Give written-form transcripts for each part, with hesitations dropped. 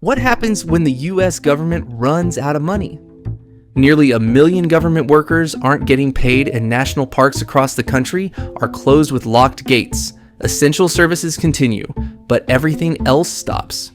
What happens when the US government runs out of money? Nearly 1 million government workers aren't getting paid, and national parks across the country are closed with locked gates. Essential services continue, but everything else stops.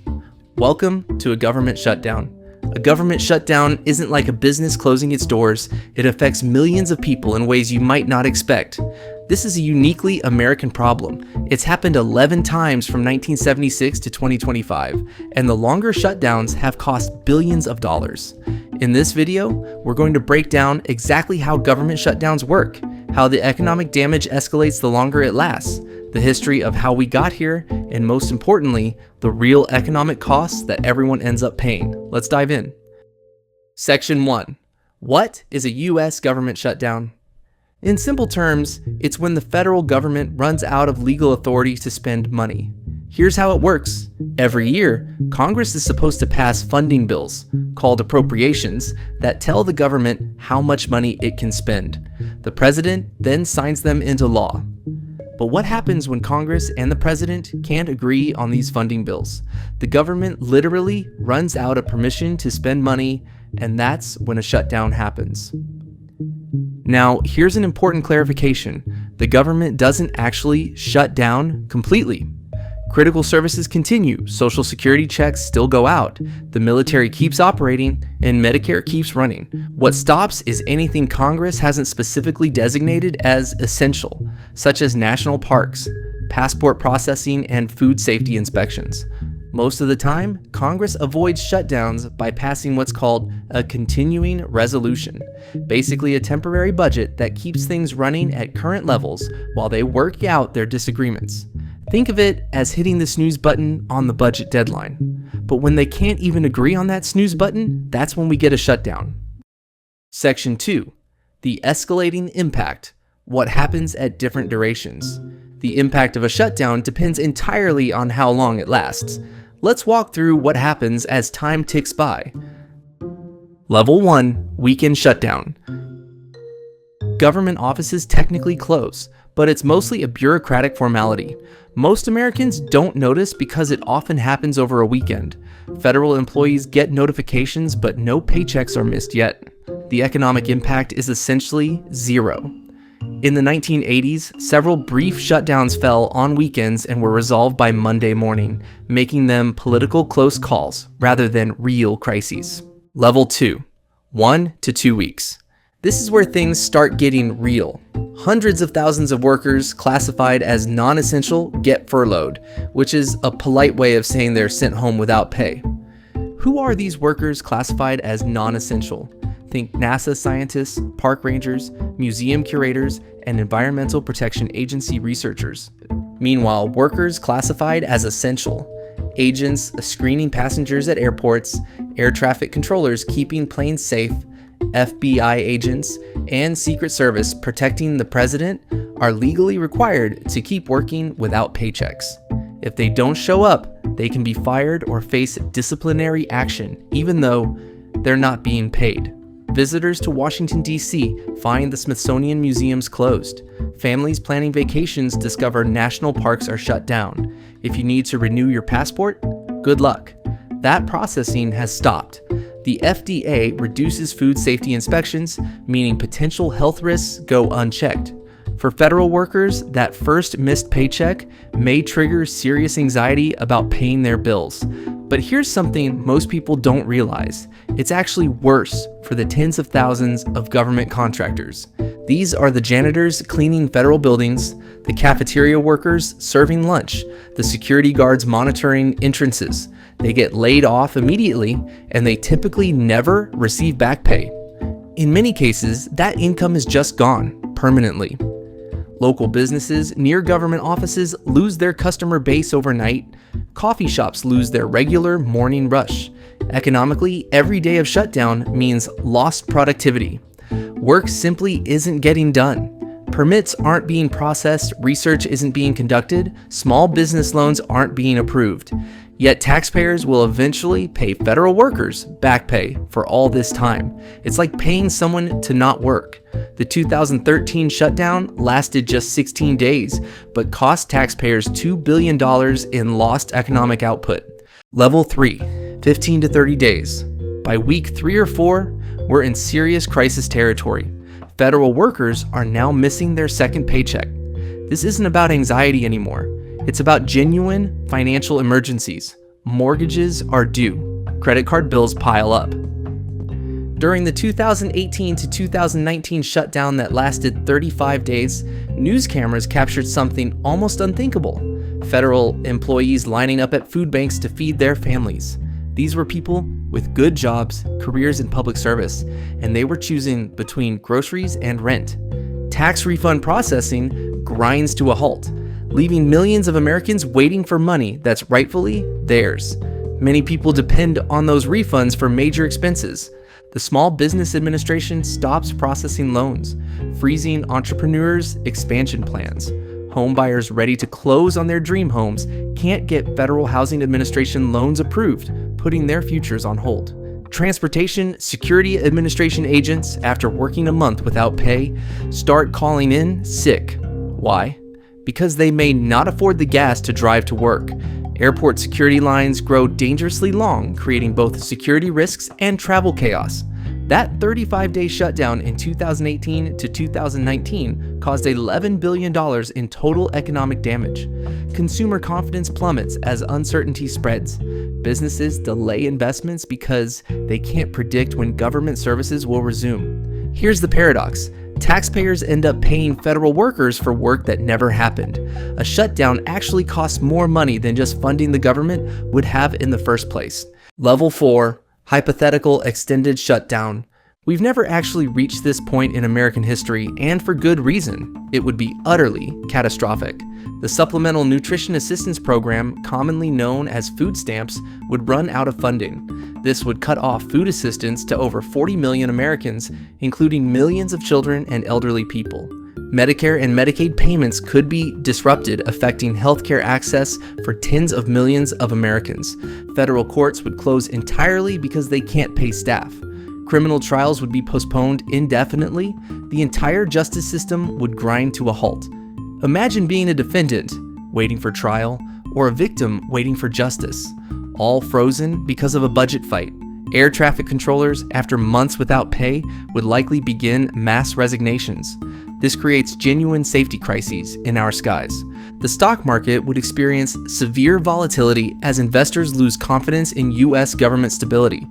Welcome to a government shutdown. A government shutdown isn't like a business closing its doors. It affects millions of people in ways you might not expect. This is a uniquely American problem. It's happened 11 times from 1976 to 2025, and the longer shutdowns have cost billions of dollars. In this video, we're going to break down exactly how government shutdowns work, how the economic damage escalates the longer it lasts, the history of how we got here, and most importantly, the real economic costs that everyone ends up paying. Let's dive in. Section 1. What is a U.S. government shutdown? In simple terms, it's when the federal government runs out of legal authority to spend money. Here's how it works. Every year, Congress is supposed to pass funding bills, called appropriations, that tell the government how much money it can spend. The president then signs them into law. But what happens when Congress and the president can't agree on these funding bills? The government literally runs out of permission to spend money, and that's when a shutdown happens. Now, here's an important clarification. The government doesn't actually shut down completely. Critical services continue, Social Security checks still go out, the military keeps operating, and Medicare keeps running. What stops is anything Congress hasn't specifically designated as essential, such as national parks, passport processing, and food safety inspections. Most of the time, Congress avoids shutdowns by passing what's called a continuing resolution, basically a temporary budget that keeps things running at current levels while they work out their disagreements. Think of it as hitting the snooze button on the budget deadline. But when they can't even agree on that snooze button, that's when we get a shutdown. Section 2. The escalating impact. What happens at different durations? The impact of a shutdown depends entirely on how long it lasts. Let's walk through what happens as time ticks by. Level 1. Weekend shutdown. Government offices technically close, but it's mostly a bureaucratic formality. Most Americans don't notice because it often happens over a weekend. Federal employees get notifications, but no paychecks are missed yet. The economic impact is essentially zero. In the 1980s, several brief shutdowns fell on weekends and were resolved by Monday morning, making them political close calls rather than real crises. Level 2. 1 to 2 weeks. This is where things start getting real. Hundreds of thousands of workers classified as non-essential get furloughed, which is a polite way of saying they're sent home without pay. Who are these workers classified as non-essential? Think NASA scientists, park rangers, museum curators, and Environmental Protection Agency researchers. Meanwhile, workers classified as essential: agents screening passengers at airports, air traffic controllers keeping planes safe, FBI agents, and Secret Service protecting the president are legally required to keep working without paychecks. If they don't show up, they can be fired or face disciplinary action, even though they're not being paid. Visitors to Washington, D.C. find the Smithsonian Museums closed. Families planning vacations discover national parks are shut down. If you need to renew your passport, good luck. That processing has stopped. The FDA reduces food safety inspections, meaning potential health risks go unchecked. For federal workers, that first missed paycheck may trigger serious anxiety about paying their bills. But here's something most people don't realize. It's actually worse for the tens of thousands of government contractors. These are the janitors cleaning federal buildings, the cafeteria workers serving lunch, the security guards monitoring entrances. They get laid off immediately, and they typically never receive back pay. In many cases, that income is just gone permanently. Local businesses near government offices lose their customer base overnight. Coffee shops lose their regular morning rush. Economically, every day of shutdown means lost productivity. Work simply isn't getting done. Permits aren't being processed, research isn't being conducted, small business loans aren't being approved. Yet taxpayers will eventually pay federal workers back pay for all this time. It's like paying someone to not work. The 2013 shutdown lasted just 16 days, but cost taxpayers $2 billion in lost economic output. Level 3. 15 to 30 days. By week 3 or 4, we're in serious crisis territory. Federal workers are now missing their second paycheck. This isn't about anxiety anymore. It's about genuine financial emergencies. Mortgages are due. Credit card bills pile up. During the 2018 to 2019 shutdown that lasted 35 days, news cameras captured something almost unthinkable. Federal employees lining up at food banks to feed their families. These were people with good jobs, careers in public service, and they were choosing between groceries and rent. Tax refund processing grinds to a halt, leaving millions of Americans waiting for money that's rightfully theirs. Many people depend on those refunds for major expenses. The Small Business Administration stops processing loans, freezing entrepreneurs' expansion plans. Home buyers ready to close on their dream homes can't get Federal Housing Administration loans approved, putting their futures on hold. Transportation Security Administration agents, after working a month without pay, start calling in sick. Why? Because they may not afford the gas to drive to work. Airport security lines grow dangerously long, creating both security risks and travel chaos. That 35-day shutdown in 2018 to 2019 caused $11 billion in total economic damage. Consumer confidence plummets as uncertainty spreads. Businesses delay investments because they can't predict when government services will resume. Here's the paradox. Taxpayers end up paying federal workers for work that never happened. A shutdown actually costs more money than just funding the government would have in the first place. Level 4, hypothetical extended shutdown. We've never actually reached this point in American history, and for good reason. It would be utterly catastrophic. The Supplemental Nutrition Assistance Program, commonly known as food stamps, would run out of funding. This would cut off food assistance to over 40 million Americans, including millions of children and elderly people. Medicare and Medicaid payments could be disrupted, affecting healthcare access for tens of millions of Americans. Federal courts would close entirely because they can't pay staff. Criminal trials would be postponed indefinitely. The entire justice system would grind to a halt. Imagine being a defendant, waiting for trial, or a victim waiting for justice, all frozen because of a budget fight. Air traffic controllers, after months without pay, would likely begin mass resignations. This creates genuine safety crises in our skies. The stock market would experience severe volatility as investors lose confidence in U.S. government stability.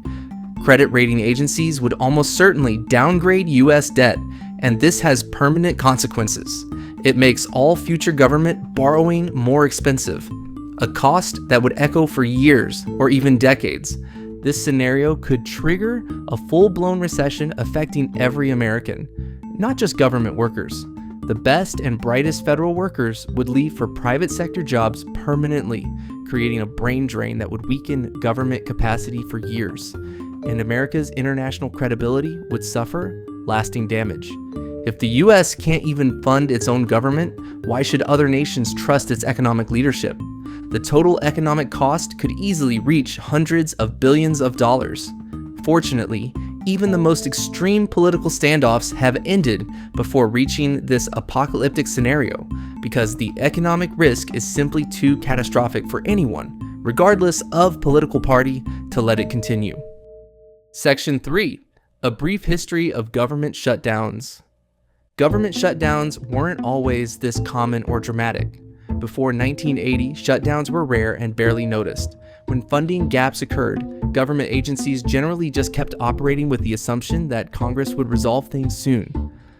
Credit rating agencies would almost certainly downgrade U.S. debt, and this has permanent consequences. It makes all future government borrowing more expensive, a cost that would echo for years or even decades. This scenario could trigger a full-blown recession affecting every American, not just government workers. The best and brightest federal workers would leave for private sector jobs permanently, creating a brain drain that would weaken government capacity for years. And America's international credibility would suffer lasting damage. If the U.S. can't even fund its own government, why should other nations trust its economic leadership? The total economic cost could easily reach hundreds of billions of dollars. Fortunately, even the most extreme political standoffs have ended before reaching this apocalyptic scenario, because the economic risk is simply too catastrophic for anyone, regardless of political party, to let it continue. Section 3. A brief history of government shutdowns. Government shutdowns weren't always this common or dramatic. Before 1980, shutdowns were rare and barely noticed. When funding gaps occurred, government agencies generally just kept operating with the assumption that Congress would resolve things soon.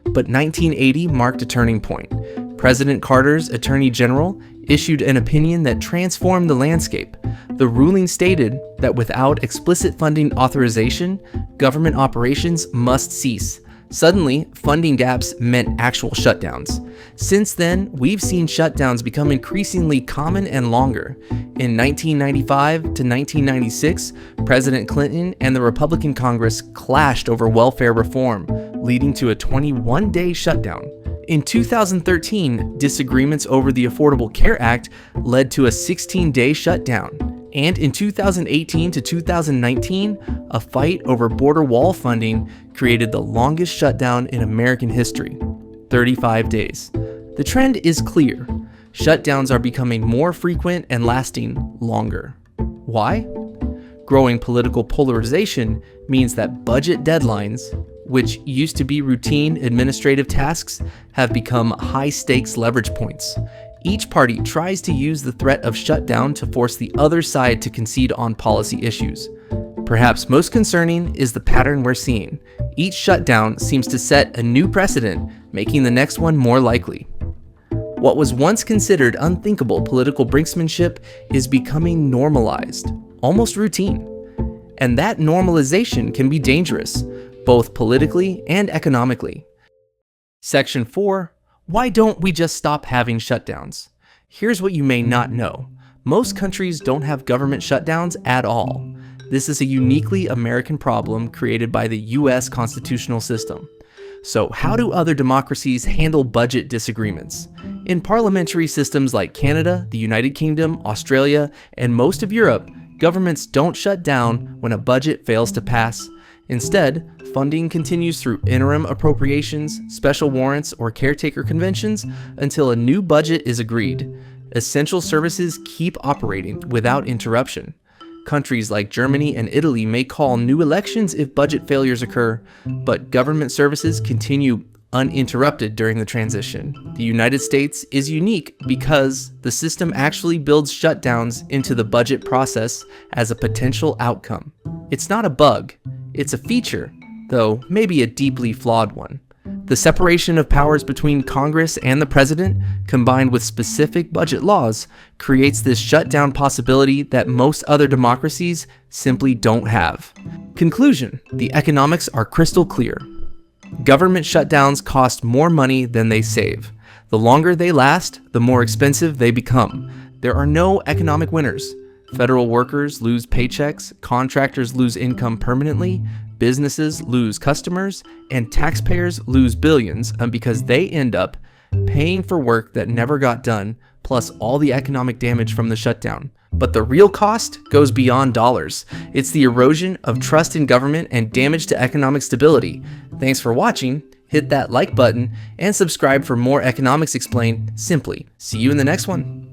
But 1980 marked a turning point. President Carter's Attorney General issued an opinion that transformed the landscape. The ruling stated that without explicit funding authorization, government operations must cease. Suddenly, funding gaps meant actual shutdowns. Since then, we've seen shutdowns become increasingly common and longer. In 1995 to 1996, President Clinton and the Republican Congress clashed over welfare reform, leading to a 21-day shutdown. In 2013, disagreements over the Affordable Care Act led to a 16-day shutdown. And in 2018 to 2019, a fight over border wall funding created the longest shutdown in American history, 35 days. The trend is clear. Shutdowns are becoming more frequent and lasting longer. Why? Growing political polarization means that budget deadlines, which used to be routine administrative tasks, have become high-stakes leverage points. Each party tries to use the threat of shutdown to force the other side to concede on policy issues. Perhaps most concerning is the pattern we're seeing. Each shutdown seems to set a new precedent, making the next one more likely. What was once considered unthinkable political brinksmanship is becoming normalized, almost routine. And that normalization can be dangerous, both politically and economically. Section 4. Why don't we just stop having shutdowns? Here's what you may not know. Most countries don't have government shutdowns at all. This is a uniquely American problem created by the US constitutional system. So how do other democracies handle budget disagreements? In parliamentary systems like Canada, the United Kingdom, Australia, and most of Europe, governments don't shut down when a budget fails to pass. Instead, funding continues through interim appropriations, special warrants, or caretaker conventions until a new budget is agreed. Essential services keep operating without interruption. Countries like Germany and Italy may call new elections if budget failures occur, but government services continue uninterrupted during the transition. The United States is unique because the system actually builds shutdowns into the budget process as a potential outcome. It's not a bug, it's a feature, though maybe a deeply flawed one. The separation of powers between Congress and the president, combined with specific budget laws, creates this shutdown possibility that most other democracies simply don't have. Conclusion: the economics are crystal clear. Government shutdowns cost more money than they save. The longer they last, the more expensive they become. There are no economic winners. Federal workers lose paychecks, contractors lose income permanently, businesses lose customers, and taxpayers lose billions because they end up paying for work that never got done, plus all the economic damage from the shutdown. But the real cost goes beyond dollars. It's the erosion of trust in government and damage to economic stability. Thanks for watching. Hit that like button and subscribe for more Economics Explained simply. See you in the next one.